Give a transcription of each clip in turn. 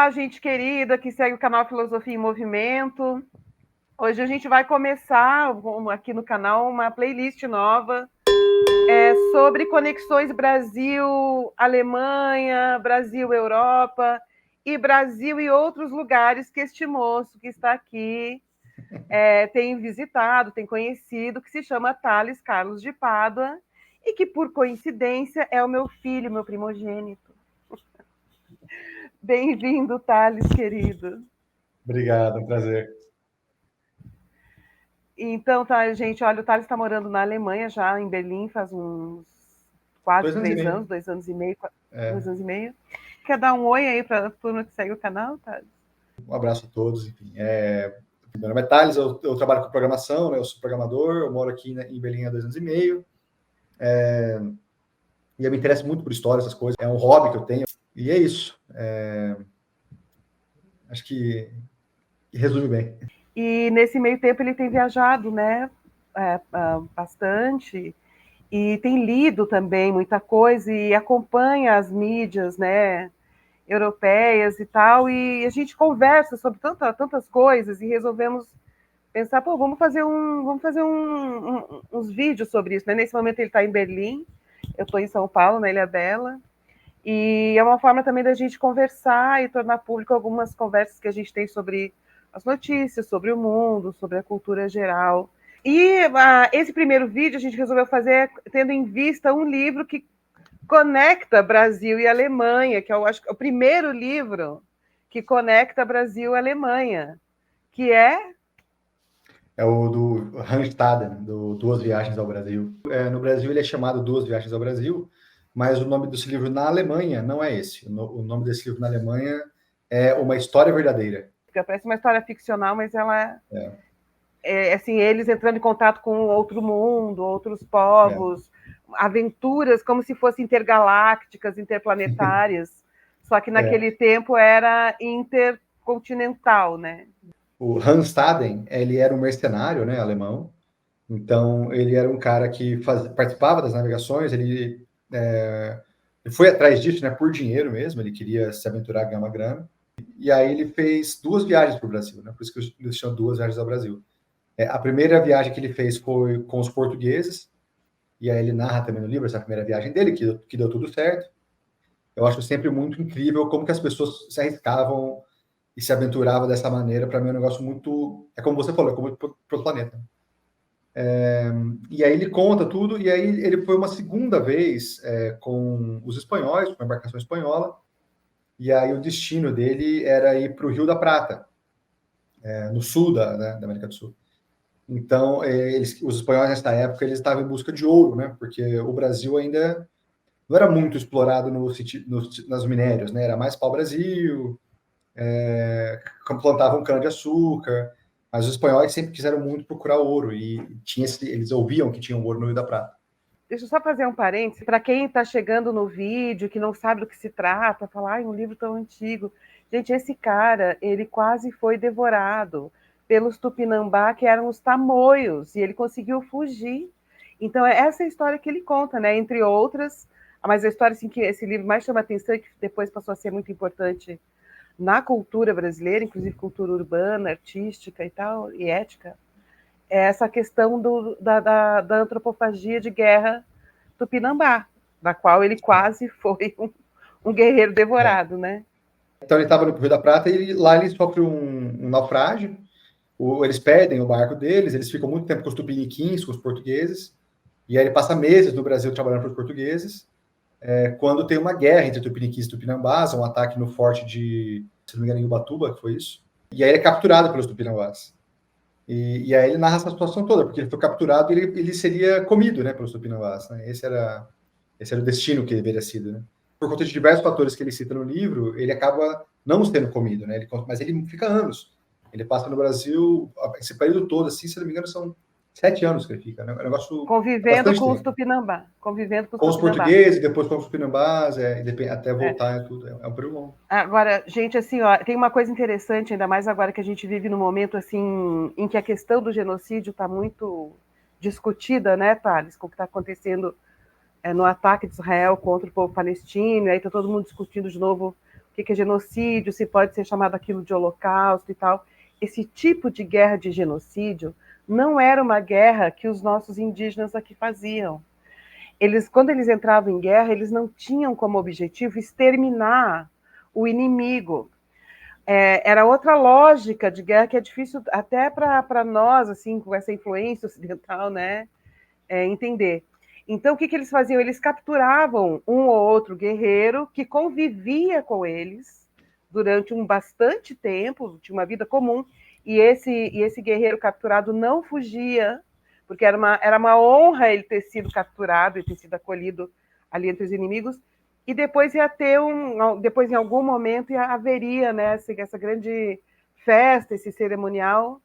Olá, gente querida que segue o canal Filosofia em Movimento. Hoje a gente vai começar aqui no canal uma playlist nova sobre conexões Brasil-Alemanha, Brasil-Europa e Brasil e outros lugares que este moço que está aqui tem visitado, tem conhecido, que se chama Thales Carlos de Pádua e que, por coincidência, é o meu filho, meu primogênito. Bem-vindo, Thales, querido. Obrigado, é um prazer. Então, tá, gente, olha, o Thales está morando na Alemanha já, em Berlim, faz uns quase 2 anos, 2 anos e meio, 2 anos e meio. Quer dar um oi aí para a turma que segue o canal, Thales? Um abraço a todos, enfim. Meu nome é Thales, eu trabalho com programação, né? Eu sou programador, eu moro aqui em Berlim há 2 anos e meio. E eu me interesso muito por história, essas coisas. É um hobby que eu tenho. E é isso. Acho que resume bem. E nesse meio tempo ele tem viajado, né, bastante, e tem lido também muita coisa e acompanha as mídias, né, europeias e tal, e a gente conversa sobre tantas coisas e resolvemos pensar, pô, vamos fazer uns vídeos sobre isso, né? Nesse momento ele está em Berlim, eu estou em São Paulo, na Ilha Bela, e é uma forma também da gente conversar e tornar público algumas conversas que a gente tem sobre as notícias, sobre o mundo, sobre a cultura geral. E esse primeiro vídeo a gente resolveu fazer tendo em vista um livro que conecta Brasil e Alemanha, que eu acho que é o primeiro livro que conecta Brasil e Alemanha, que é o do Hans Staden, do Duas Viagens ao Brasil. No Brasil ele é chamado Duas Viagens ao Brasil, mas o nome desse livro na Alemanha não é esse. O nome desse livro na Alemanha é Uma História Verdadeira. Parece uma história ficcional, mas ela é assim, eles entrando em contato com outro mundo, outros povos, aventuras como se fossem intergalácticas, interplanetárias, só que naquele tempo era intercontinental, né? O Hans Staden, ele era um mercenário, né, alemão. Então, ele era um cara que participava das navegações, ele foi atrás disso, né, por dinheiro mesmo, ele queria se aventurar, ganhar uma grana. E aí ele fez 2 viagens para o Brasil, né, por isso que eles chamam Duas Viagens ao Brasil. A primeira viagem que ele fez foi com os portugueses, e aí ele narra também no livro essa primeira viagem dele, que deu tudo certo. Eu acho sempre muito incrível como que as pessoas se arriscavam e se aventuravam dessa maneira. Para mim é um negócio muito... É como você falou, é como para o planeta. E aí ele conta tudo, e aí ele foi uma segunda vez com os espanhóis, com a embarcação espanhola, e aí o destino dele era ir para o Rio da Prata, no sul da América do Sul. Então, os espanhóis nessa época eles estavam em busca de ouro, né? Porque o Brasil ainda não era muito explorado nos minérios, né? Era mais pau-brasil, plantavam cana-de-açúcar, mas os espanhóis sempre quiseram muito procurar ouro, e eles ouviam que tinha ouro no Rio da Prata. Deixa eu só fazer um parênteses, para quem está chegando no vídeo, que não sabe do que se trata, falar, um livro tão antigo. Gente, esse cara, ele quase foi devorado pelos Tupinambá, que eram os tamoios, e ele conseguiu fugir. Então, é essa história que ele conta, né? Entre outras, mas a história assim, que esse livro mais chama atenção e que depois passou a ser muito importante na cultura brasileira, inclusive cultura urbana, artística e tal, e ética, é essa questão da antropofagia de guerra Tupinambá, da qual ele quase foi um guerreiro devorado, né? Então ele estava no Rio da Prata e lá ele sofre um naufrágio. Eles perdem o barco deles, eles ficam muito tempo com os tupiniquins, com os portugueses, e aí ele passa meses no Brasil trabalhando para os portugueses, quando tem uma guerra entre tupiniquins e tupinambás, um ataque no forte de, se não me engano, em Ubatuba, que foi isso, e aí ele é capturado pelos tupinambás. E aí ele narra essa situação toda, porque ele foi capturado e ele seria comido, né, pelos tupinambás, né? Esse era o destino que ele deveria sido, né? Por conta de diversos fatores que ele cita no livro, ele acaba não sendo comido, né? Mas ele fica anos. Ele passa no Brasil, esse período todo, assim, se não me engano, são 7 anos que ele fica, né? É um negócio convivendo com os Tupinambá. Convivendo com os portugueses, depois com os Tupinambás, até voltar, tudo. É um período longo. Agora, gente, assim, ó, tem uma coisa interessante, ainda mais agora que a gente vive num momento, assim, em que a questão do genocídio está muito discutida, né, Thales, com o que está acontecendo no ataque de Israel contra o povo palestino, e aí está todo mundo discutindo de novo que é genocídio, se pode ser chamado aquilo de holocausto e tal. Esse tipo de guerra de genocídio não era uma guerra que os nossos indígenas aqui faziam. Quando eles entravam em guerra, eles não tinham como objetivo exterminar o inimigo. Era outra lógica de guerra que é difícil até para nós, assim, com essa influência ocidental, né, entender. Então, o que eles faziam? Eles capturavam um ou outro guerreiro que convivia com eles durante bastante tempo, tinha uma vida comum, e esse guerreiro capturado não fugia, porque era uma honra ele ter sido capturado e ter sido acolhido ali entre os inimigos, e depois ia ter depois em algum momento haveria, né, essa grande festa, esse cerimonial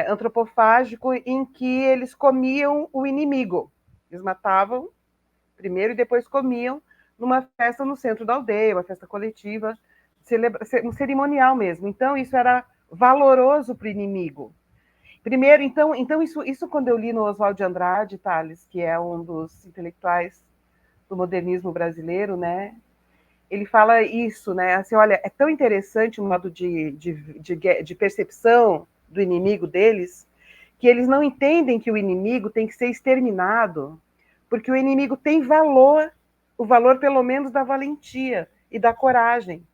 antropofágico em que eles comiam o inimigo. Eles matavam primeiro e depois comiam numa festa no centro da aldeia, uma festa coletiva, um cerimonial mesmo. Então, isso era valoroso para o inimigo. Primeiro, então isso quando eu li no Oswald de Andrade, Tales, que é um dos intelectuais do modernismo brasileiro, né? Ele fala isso, né? Assim, olha, é tão interessante o modo de percepção do inimigo deles, que eles não entendem que o inimigo tem que ser exterminado, porque o inimigo tem valor, o valor pelo menos da valentia e da coragem.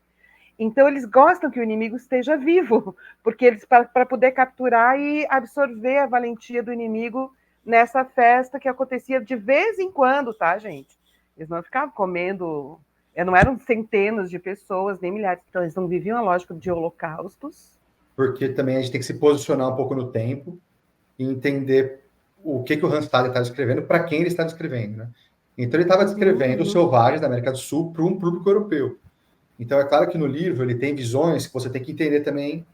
Então eles gostam que o inimigo esteja vivo, porque eles para poder capturar e absorver a valentia do inimigo nessa festa que acontecia de vez em quando, tá, gente? Eles não ficavam comendo, não eram centenas de pessoas, nem milhares. Então eles não viviam a lógica de holocaustos. Porque também a gente tem que se posicionar um pouco no tempo e entender o que o Hans Thaler está descrevendo, para quem ele está descrevendo, né? Então ele estava descrevendo os selvagens da América do Sul para um público europeu. Então é claro que no livro ele tem visões que você tem que entender também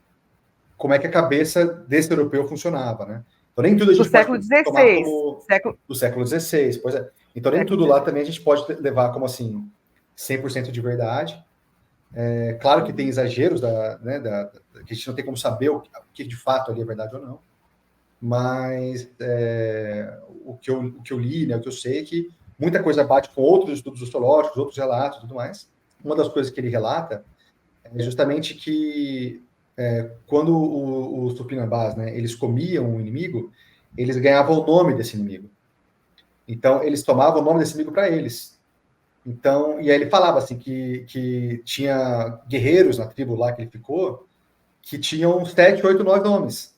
como é que a cabeça desse europeu funcionava, né? Então nem tudo a gente pode tomar como do século XVI, pois é. Então nem tudo lá também a gente pode levar como assim 100% de verdade. É claro que tem exageros que a gente não tem como saber o que de fato ali é verdade ou não. Mas o que eu li, né, o que eu sei é que muita coisa bate com outros estudos sociológicos, outros relatos e tudo mais. Uma das coisas que ele relata é justamente que quando os tupinambás, né, eles comiam o inimigo, eles ganhavam o nome desse inimigo. Então, eles tomavam o nome desse inimigo para eles. Então, e aí ele falava assim que tinha guerreiros na tribo lá que ele ficou que tinham 7, 8, 9 nomes.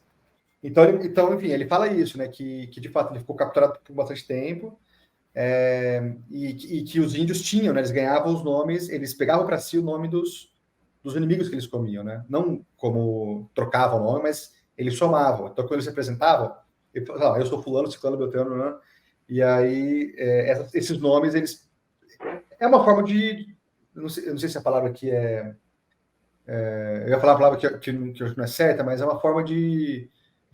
Então, enfim, ele fala isso, né? Que de fato ele ficou capturado por bastante tempo e que os índios tinham, né? Eles ganhavam os nomes, eles pegavam para si o nome dos inimigos que eles comiam, né? Não como trocavam o nome, mas eles somavam. Então, quando eles se apresentavam, ele falava, eu sou fulano, ciclano, beltrano, né? E aí esses nomes, eles é uma forma de eu não sei se a palavra aqui eu ia falar uma palavra que não é certa, mas é uma forma de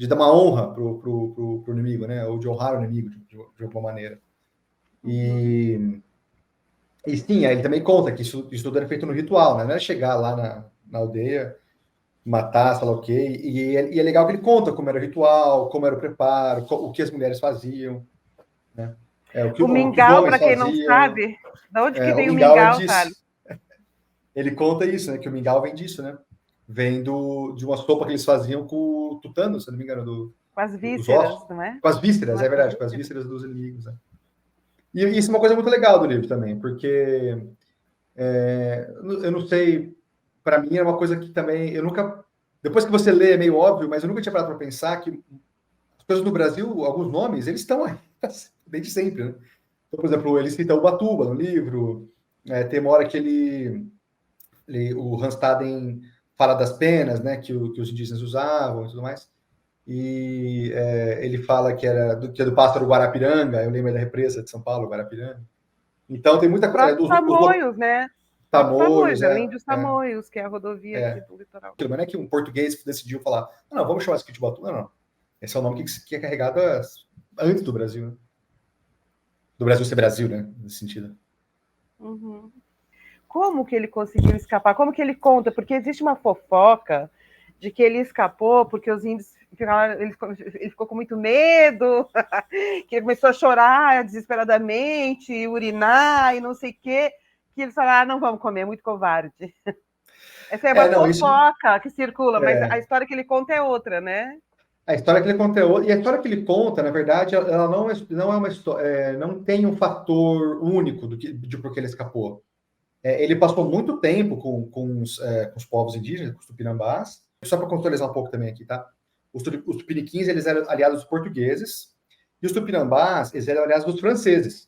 dar uma honra pro inimigo, né? Ou de honrar o inimigo de alguma maneira. E sim, aí ele também conta que isso tudo era feito no ritual, né? Não é chegar lá na aldeia, matar, falar ok. E é legal que ele conta como era o ritual, como era o preparo, o que as mulheres faziam, né? O que os mingau, homens para quem faziam. não sabe, de onde que vem o mingau mingau, Thales? Ele conta isso, né? Que o mingau vem disso, né? Vem de uma sopa que eles faziam com o tutano, se não me engano, com as dos vísceras, ossos. não é? Com as vísceras, é verdade, com as vísceras dos inimigos. Né? E isso é uma coisa muito legal do livro também, porque eu não sei, para mim é uma coisa que também eu nunca. Depois que você lê é meio óbvio, mas eu nunca tinha parado para pensar que as coisas no Brasil, alguns nomes, eles estão aí desde sempre. Né? Então, por exemplo, ele cita Ubatuba no livro, tem uma hora que o Hanstaden fala das penas, né, que os indígenas usavam e tudo mais. E ele fala que é do pássaro Guarapiranga, eu lembro da represa de São Paulo, Guarapiranga. Então tem muita coisa. Próprios Tamoios, né? Tamoios, além dos Tamoios, que é a rodovia aqui do litoral. Mas não é que um português decidiu falar, não, vamos chamar isso aqui de Ubatuba. Não. Esse é o nome que é carregado antes do Brasil. Né? Do Brasil ser Brasil, né? Nesse sentido. Uhum. Como que ele conseguiu escapar? Como que ele conta? Porque existe uma fofoca de que ele escapou porque os índios ele ficou com muito medo, que ele começou a chorar desesperadamente, urinar e não sei o quê, que eles falaram, não vamos comer, é muito covarde. Essa é uma fofoca que circula, mas a história que ele conta é outra, né? A história que ele conta é outra, e a história que ele conta, na verdade, ela não é uma história, não tem um fator único de por que ele escapou. Ele passou muito tempo com os povos indígenas, com os tupinambás. Só para contextualizar um pouco também aqui, tá? Os tupiniquins, eles eram aliados dos portugueses, e os tupinambás, eles eram aliados dos franceses.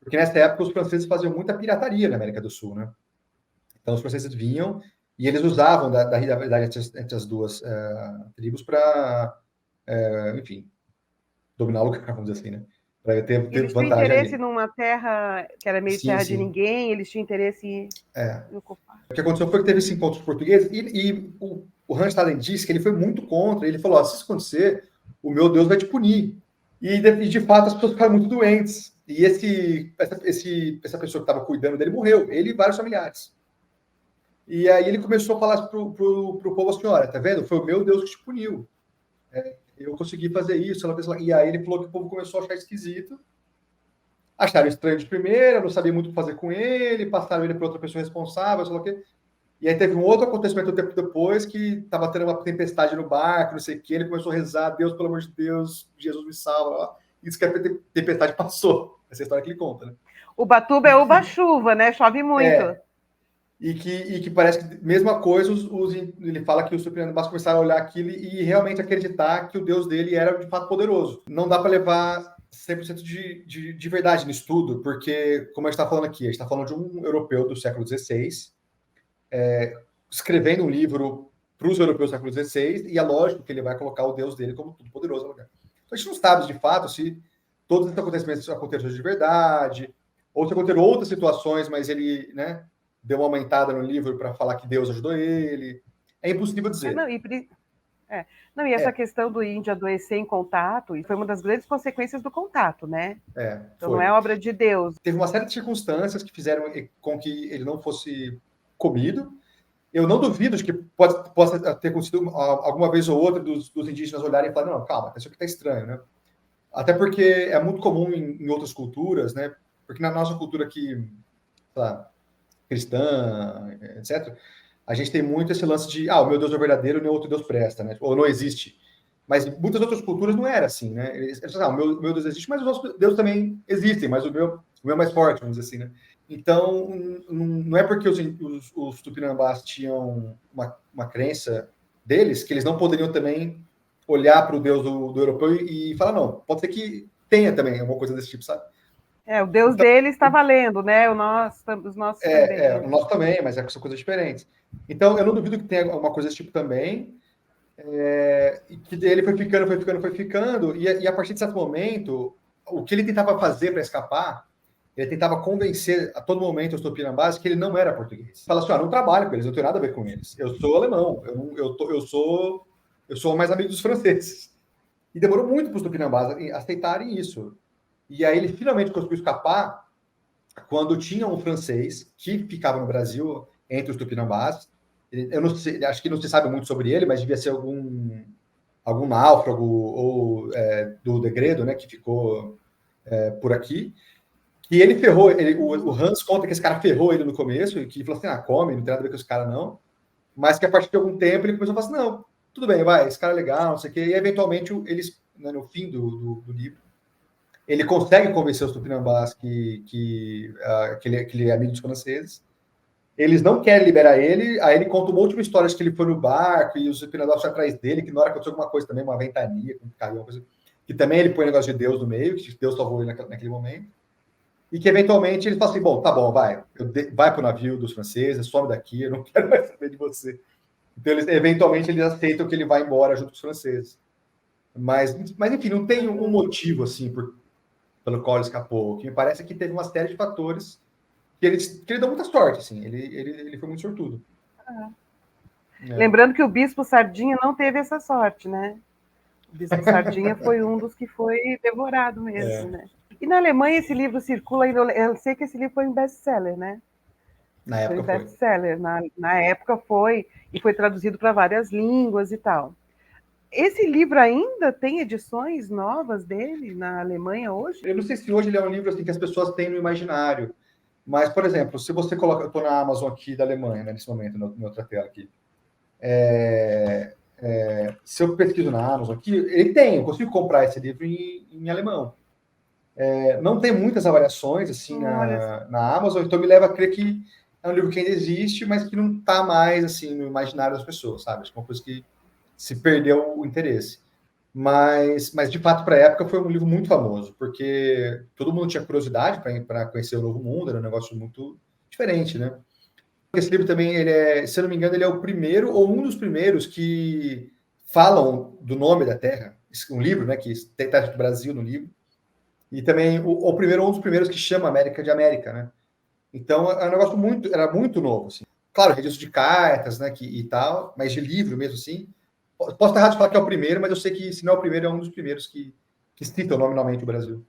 Porque nessa época os franceses faziam muita pirataria na América do Sul, né? Então os franceses vinham e eles usavam da rivalidade entre as duas tribos para, enfim, dominar o lugar, vamos dizer assim, né? Para ter eles vantagem. Tinham interesse numa terra que era meio terra de ninguém, eles tinham interesse em ocupar. O que aconteceu foi que teve esse encontro português e o Hans Staden disse que ele foi muito contra. Ele falou: se isso acontecer, o meu Deus vai te punir. E de fato as pessoas ficaram muito doentes. E essa pessoa que estava cuidando dele morreu, ele e vários familiares. E aí ele começou a falar pro povo assim: olha, tá vendo? Foi o meu Deus que te puniu. Eu consegui fazer isso. E aí ele falou que o povo começou a achar esquisito. Acharam estranho de primeira, não sabia muito o que fazer com ele, passaram ele para outra pessoa responsável, sei lá o quê. E aí teve um outro acontecimento um tempo depois que estava tendo uma tempestade no barco, não sei o quê, ele começou a rezar: Deus, pelo amor de Deus, Jesus me salva. E isso que a tempestade passou. Essa é a história que ele conta, né? Ubatuba é uba-chuva, né? Chove muito. E que parece que, mesma coisa, ele fala que os tupinambás começaram a olhar aquilo e realmente acreditar que o Deus dele era, de fato, poderoso. Não dá para levar 100% de verdade no estudo, porque, como a gente está falando aqui, a gente está falando de um europeu do século XVI, escrevendo um livro para os europeus do século XVI, e é lógico que ele vai colocar o Deus dele como tudo poderoso. Então, a gente não sabe, de fato, se todos esses acontecimentos aconteceram de verdade, ou se aconteceram outras situações, mas ele, né, deu uma aumentada no livro para falar que Deus ajudou ele. É impossível dizer. E essa questão do índio adoecer em contato, e foi uma das grandes consequências do contato, né? Então não é obra de Deus. Teve uma série de circunstâncias que fizeram com que ele não fosse comido. Eu não duvido de que possa ter acontecido alguma vez ou outra dos indígenas olharem e falarem: não, calma, isso aqui está estranho, né? Até porque é muito comum em outras culturas, né? Porque na nossa cultura aqui, sei lá, cristã, etc., a gente tem muito esse lance de: o meu Deus é verdadeiro, nenhum outro Deus presta, né? Ou não existe. Mas em muitas outras culturas não era assim, né? Eles falavam: o meu Deus existe, mas os nossos deuses também existem, mas o meu é mais forte, vamos dizer assim, né? Então, não é porque os tupinambás tinham uma crença deles que eles não poderiam também olhar para o Deus do europeu e falar: não, pode ser que tenha também alguma coisa desse tipo, sabe? O Deus dele está valendo, né? Os nossos também. O nosso também, mas são coisas diferentes. Então, eu não duvido que tenha alguma coisa desse tipo também. Que ele foi ficando, e a partir de certo momento, o que ele tentava fazer para escapar, ele tentava convencer a todo momento os tupinambás que ele não era português. Fala assim: não trabalho com eles, não tenho nada a ver com eles. Eu sou alemão, eu sou mais amigo dos franceses. E demorou muito para os tupinambás aceitarem isso. E aí ele finalmente conseguiu escapar quando tinha um francês que ficava no Brasil entre os tupinambás. Eu não sei, acho que não se sabe muito sobre ele, mas devia ser algum náufrago ou do Degredo, né, que ficou por aqui. E ele ferrou, o Hans conta que esse cara ferrou ele no começo, e que ele falou assim: come, não tem nada a ver com esse cara, não. Mas que a partir de algum tempo ele começou a falar assim: não, tudo bem, vai, esse cara é legal, não sei o quê. E eventualmente eles, né, no fim do livro, ele consegue convencer os tupinambás que ele é amigo dos franceses. Eles não querem liberar ele, aí ele conta uma última história de que ele foi no barco e os tupinambás foram atrás dele, que na hora aconteceu alguma coisa também, uma ventania, caiu, uma coisa, que também ele põe o negócio de Deus no meio, que Deus salvou ele naquele momento. E que eventualmente ele fala assim: bom, tá bom, vai pro navio dos franceses, some daqui, eu não quero mais saber de você. Então, eventualmente, eles aceitam que ele vai embora junto com os franceses. Mas enfim, não tem um motivo, assim, pelo qual ele escapou. O que me parece é que teve uma série de fatores que ele deu muita sorte, assim, ele foi muito sortudo. Lembrando que o Bispo Sardinha não teve essa sorte, né? O Bispo Sardinha foi um dos que foi devorado mesmo, né? E na Alemanha esse livro circula, eu sei que esse livro foi um best-seller, né? Na época foi um best-seller. Na época foi, e foi traduzido para várias línguas e tal. Esse livro ainda tem edições novas dele na Alemanha hoje? Eu não sei se hoje ele é um livro assim, que as pessoas têm no imaginário, Mas, por exemplo, se você coloca... Eu estou na Amazon aqui da Alemanha, né, nesse momento, na outra tela aqui. Se eu pesquiso na Amazon aqui, eu consigo comprar esse livro em alemão. Não tem muitas avaliações assim na Amazon, então me leva a crer que é um livro que ainda existe, mas que não está mais assim no imaginário das pessoas, sabe? Acho que é uma coisa que se perdeu o interesse. Mas de fato, para a época, foi um livro muito famoso, porque todo mundo tinha curiosidade para conhecer o Novo Mundo, era um negócio muito diferente, né? Esse livro também, se eu não me engano, ele é o primeiro ou um dos primeiros que falam do nome da Terra. Um livro, né, que está escrito Brasil no livro. E também o primeiro, um dos primeiros que chama América de América, né? Então, é um negócio era muito novo, assim. Claro, registro de cartas, né, e tal, mas de livro mesmo, assim. Posso estar errado de falar que é o primeiro, mas eu sei que, se não é o primeiro, é um dos primeiros que citam nominalmente o Brasil.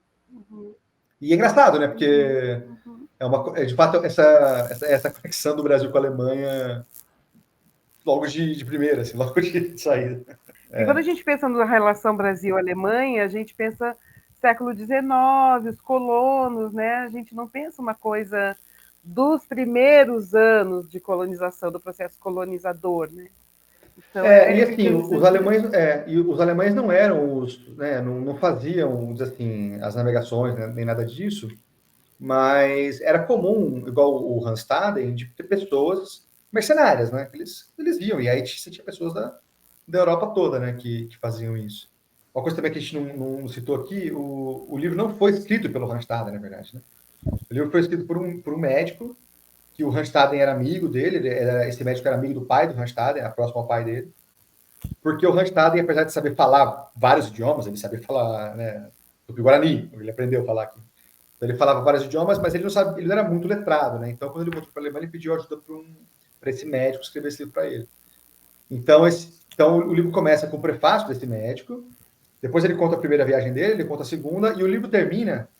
E é engraçado, né, porque de fato, essa conexão do Brasil com a Alemanha logo de primeira, assim, logo de saída. E quando a gente pensa na relação Brasil-Alemanha, a gente pensa século XIX, os colonos, né? A gente não pensa uma coisa dos primeiros anos de colonização, do processo colonizador, né? Então, E assim, os alemães não eram né, não faziam, assim, as navegações, né, nem nada disso, mas era comum, igual o Randstaden, de ter pessoas mercenárias, né? Eles viam, e aí você tinha pessoas da Europa toda, né, que faziam isso. Uma coisa também que a gente não citou aqui, o livro não foi escrito pelo Randstaden, na verdade, né? O livro foi escrito por um médico, que o Randstaden era amigo dele, esse médico era amigo do pai do Randstaden, era próximo ao pai dele, porque o Randstaden, apesar de saber falar vários idiomas, ele sabia falar, né, Tupi-Guarani, ele aprendeu a falar aqui. Então, ele falava vários idiomas, mas ele não era muito letrado, né? Então, quando ele voltou para a Alemanha, ele pediu ajuda para esse médico escrever esse livro para ele. Então, o livro começa com o prefácio desse médico, depois ele conta a primeira viagem dele, ele conta a segunda, e o livro termina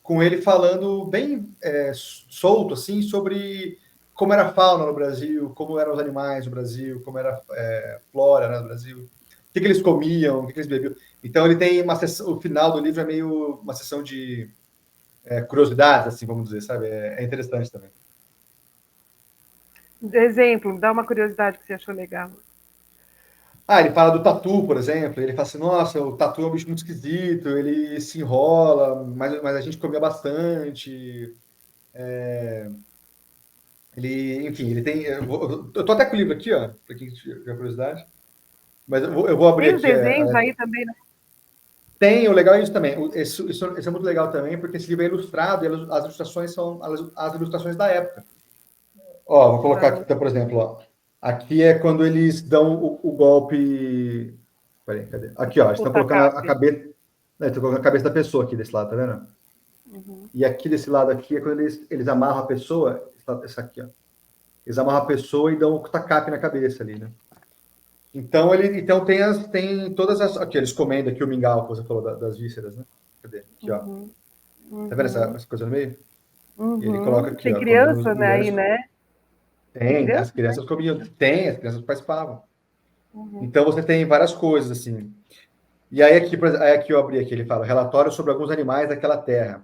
com ele falando bem solto, assim, sobre como era a fauna no Brasil, como eram os animais no Brasil, como era a flora, né, no Brasil, o que eles comiam, o que eles bebiam. Então, ele tem uma sessão, o final do livro é meio uma sessão de curiosidades, assim, vamos dizer, sabe? É interessante também. Exemplo, dá uma curiosidade que você achou legal. Ele fala do tatu, por exemplo. Ele fala assim: nossa, o tatu é um bicho muito esquisito, ele se enrola, mas a gente comia bastante. Enfim, ele tem. Eu tô até com o livro aqui, ó, para quem tiver curiosidade. Mas eu vou abrir Tem os aqui. desenhos aí também, né? Tem, o legal é isso também. Isso é muito legal também, porque esse livro é ilustrado e as ilustrações são as ilustrações da época. Ó, vou colocar aqui, então, por exemplo, ó. Aqui é quando eles dão o golpe. Peraí, cadê? Aqui, ó, estão colocando a cabeça. Estão colocando a cabeça da pessoa aqui desse lado, tá vendo? Uhum. E aqui desse lado aqui é quando eles amarram a pessoa. Essa aqui, ó. Eles amarram a pessoa e dão o tacape na cabeça ali, né? Então, tem todas as. Aqui, eles comendo aqui o mingau, que você falou das vísceras, né? Cadê? Aqui, ó. Tá vendo essa coisa no meio? E ele coloca aqui, tem ó. Criança, né, aí, né? Tem, as crianças comiam. Tem, as crianças participavam. Então, você tem várias coisas, assim. E aí aqui eu abri aqui, ele fala, relatório sobre alguns animais daquela terra.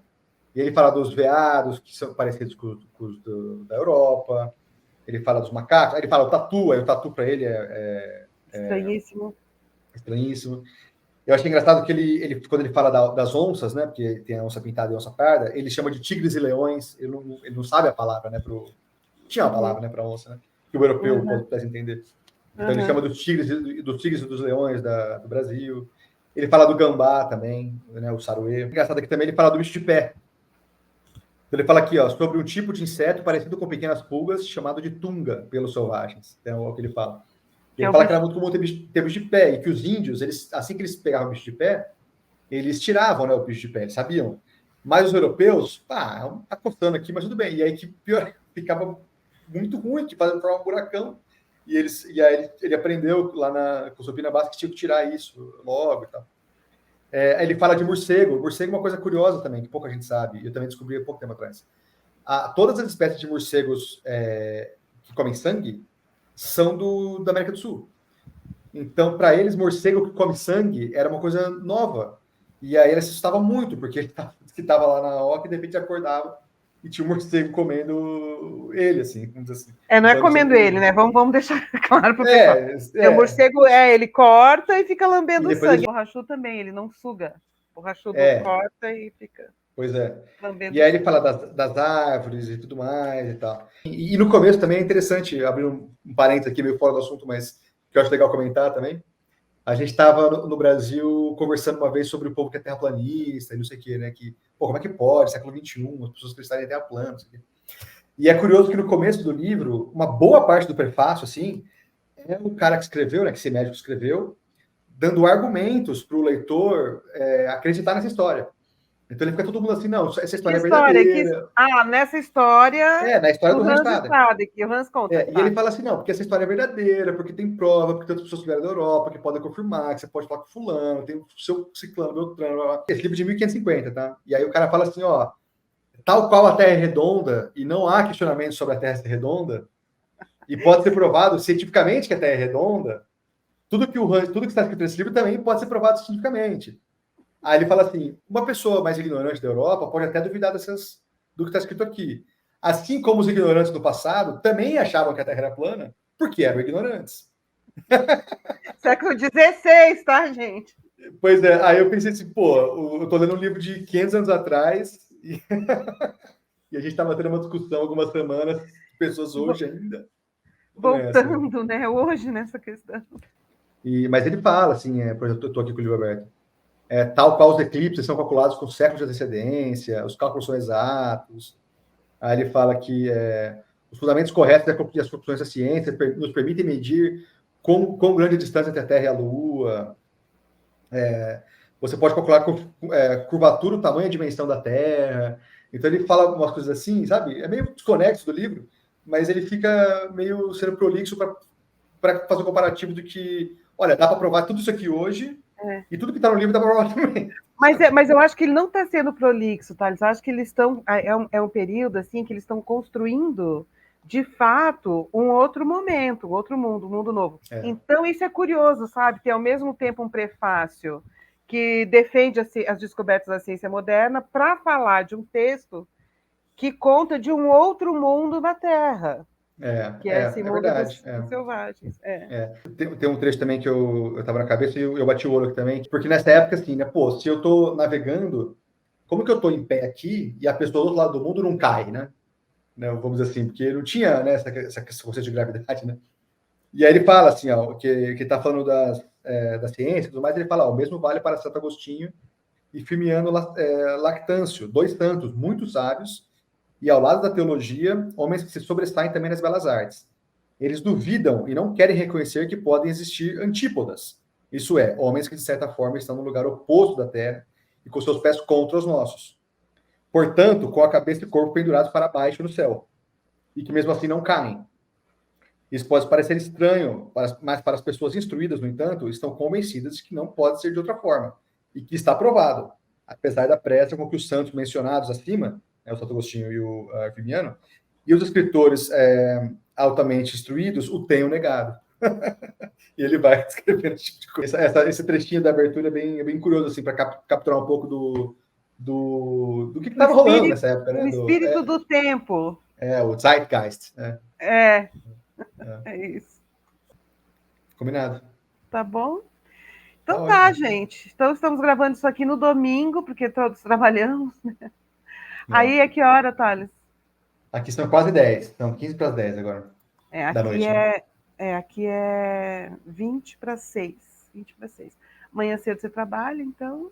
E ele fala dos veados, que são parecidos com os da Europa. Ele fala dos macacos. Aí ele fala o tatu, aí o tatu para ele estranhíssimo. Estranhíssimo. Eu achei engraçado que ele quando ele fala das onças, né? Porque tem a onça pintada e a onça parda, ele chama de tigres e leões. Ele não sabe a palavra, né? Tinha uma palavra, né, para onça, né? Que o europeu pudesse entender. Então ele chama dos tigres e dos leões do Brasil. Ele fala do gambá também, né, o saruê. Engraçado aqui também ele fala do bicho de pé. Então ele fala aqui, ó, sobre um tipo de inseto parecido com pequenas pulgas, chamado de tunga pelos selvagens. Então é o que ele fala. Ele fala que era muito comum ter bicho de pé, e que os índios, assim que eles pegavam o bicho de pé, eles tiravam, né, o bicho de pé, eles sabiam. Mas os europeus, tá coçando aqui, mas tudo bem. E aí que pior, ficava muito ruim, que fazia um buracão. E aí ele aprendeu lá com o Supina Basca que tinha que tirar isso logo e tal. Ele fala de morcego. Morcego é uma coisa curiosa também, que pouca gente sabe. Eu também descobri há pouco tempo atrás. Todas as espécies de morcegos que comem sangue são da América do Sul. Então, para eles, morcego que come sangue era uma coisa nova. E aí eles assustavam muito, porque ele estava lá na oca e de repente acordava e tinha um morcego comendo ele, assim, vamos dizer assim. Não é Então, comendo ele, né? Vamos deixar claro para o pessoal. O morcego, ele corta e fica lambendo o sangue. O borrachudo também, ele não suga. O borrachudo corta e fica... Pois é. Lambendo. E aí ele fala das árvores e tudo mais e tal. E no começo também é interessante, abrir um parênteses aqui, meio fora do assunto, mas que eu acho legal comentar também. A gente estava no Brasil conversando uma vez sobre o povo que é terraplanista e não sei o quê, né? Que, pô, como é que pode? Século XXI, as pessoas acreditarem em terra plana, não sei o quê. E é curioso que no começo do livro, uma boa parte do prefácio, assim, é o cara que escreveu, né? Que esse médico escreveu, dando argumentos para o leitor acreditar nessa história. Então ele fica todo mundo assim, não, essa história é verdadeira. Nessa história... na história do Hans Staden, que o Hans conta. E ele fala assim, não, porque essa história é verdadeira, porque tem prova, porque tantas pessoas vieram da Europa, que podem confirmar, que você pode falar com fulano, tem o seu ciclano, Beltrano, esse livro de 1550, tá? E aí o cara fala assim, ó, tal qual a Terra é redonda, e não há questionamento sobre a Terra ser redonda, e pode ser provado cientificamente que a Terra é redonda, tudo que está escrito nesse livro também pode ser provado cientificamente. Aí ele fala assim, uma pessoa mais ignorante da Europa pode até duvidar do que está escrito aqui. Assim como os ignorantes do passado também achavam que a Terra era plana, porque eram ignorantes. Século XVI, tá, gente? Pois é, aí eu pensei assim, pô, eu tô lendo um livro de 500 anos atrás e, e a gente estava tendo uma discussão algumas semanas, pessoas hoje ainda. Voltando, né, hoje nessa questão. Mas ele fala, assim, por exemplo, eu estou aqui com o livro aberto, tal qual os eclipses são calculados com séculos de antecedência, os cálculos são exatos. Aí ele fala que os fundamentos corretos das conclusões da ciência nos permitem medir quão grande a distância entre a Terra e a Lua. Você pode calcular curvatura, o tamanho e a dimensão da Terra. Então ele fala umas coisas assim, sabe? É meio desconexo do livro, mas ele fica meio sendo prolixo para fazer um comparativo do que, olha, dá para provar tudo isso aqui hoje, e tudo que está no livro dá para provar também. Mas eu acho que ele não está sendo prolixo, tá? Eu acho que eles estão... É um período, assim, que eles estão construindo, de fato, um outro momento, outro mundo, um mundo novo. Então, isso é curioso, sabe? Ter, ao mesmo tempo, um prefácio que defende as descobertas da ciência moderna para falar de um texto que conta de um outro mundo na Terra. Que é esse mundo dos selvagens. Tem um trecho também que eu estava na cabeça e eu bati o olho aqui também, porque nessa época, assim, né, pô, se eu estou navegando, como que eu estou em pé aqui e a pessoa do outro lado do mundo não cai, né? Vamos dizer assim, porque não tinha, né, essa conceito de gravidade, né? E aí ele fala, assim, ó, que está falando da ciência e tudo mais, ele fala, ó, o mesmo vale para Santo Agostinho e Firmiano Lactâncio, dois santos muito sábios, e ao lado da teologia, homens que se sobressaem também nas belas artes. Eles duvidam e não querem reconhecer que podem existir antípodas. Isso é, homens que, de certa forma, estão no lugar oposto da Terra e com seus pés contra os nossos. Portanto, com a cabeça e corpo pendurados para baixo no céu. E que mesmo assim não caem. Isso pode parecer estranho, mas para as pessoas instruídas, no entanto, estão convencidas de que não pode ser de outra forma. E que está provado, apesar da pressa com que os santos mencionados acima, o Santo Agostinho e o Firmiano, e os escritores altamente instruídos o tenham negado. E ele vai escrevendo esse tipo de coisa. Esse trechinho da abertura é bem curioso, assim, para capturar um pouco do que estava rolando nessa época, né? O espírito do tempo. O Zeitgeist. É isso. Combinado. Tá bom? Então tá, gente. Então estamos gravando isso aqui no domingo, porque todos trabalhamos, né? Aí é que hora, Thales? Aqui são quase 10. São 15 para as 10 agora. Da noite. Aqui é 20 para 6. 20 para 6. Amanhã cedo você trabalha, então...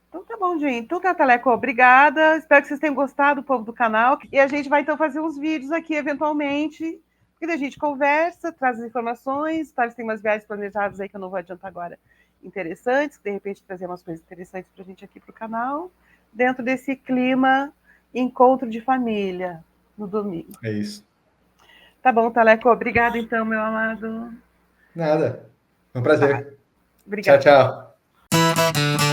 Então tá bom, gente. Então tá, Taleco, obrigada. Espero que vocês tenham gostado, o povo do canal. E a gente vai, então, fazer uns vídeos aqui, eventualmente, porque a gente conversa, traz as informações. Thales tem umas viagens planejadas aí que eu não vou adiantar agora, interessantes, de repente trazer umas coisas interessantes pra gente aqui pro canal, dentro desse clima encontro de família, no domingo. É isso. Tá bom, Taleco. Obrigada, então, meu amado. Nada. Foi um prazer. Obrigada. Tchau, tchau.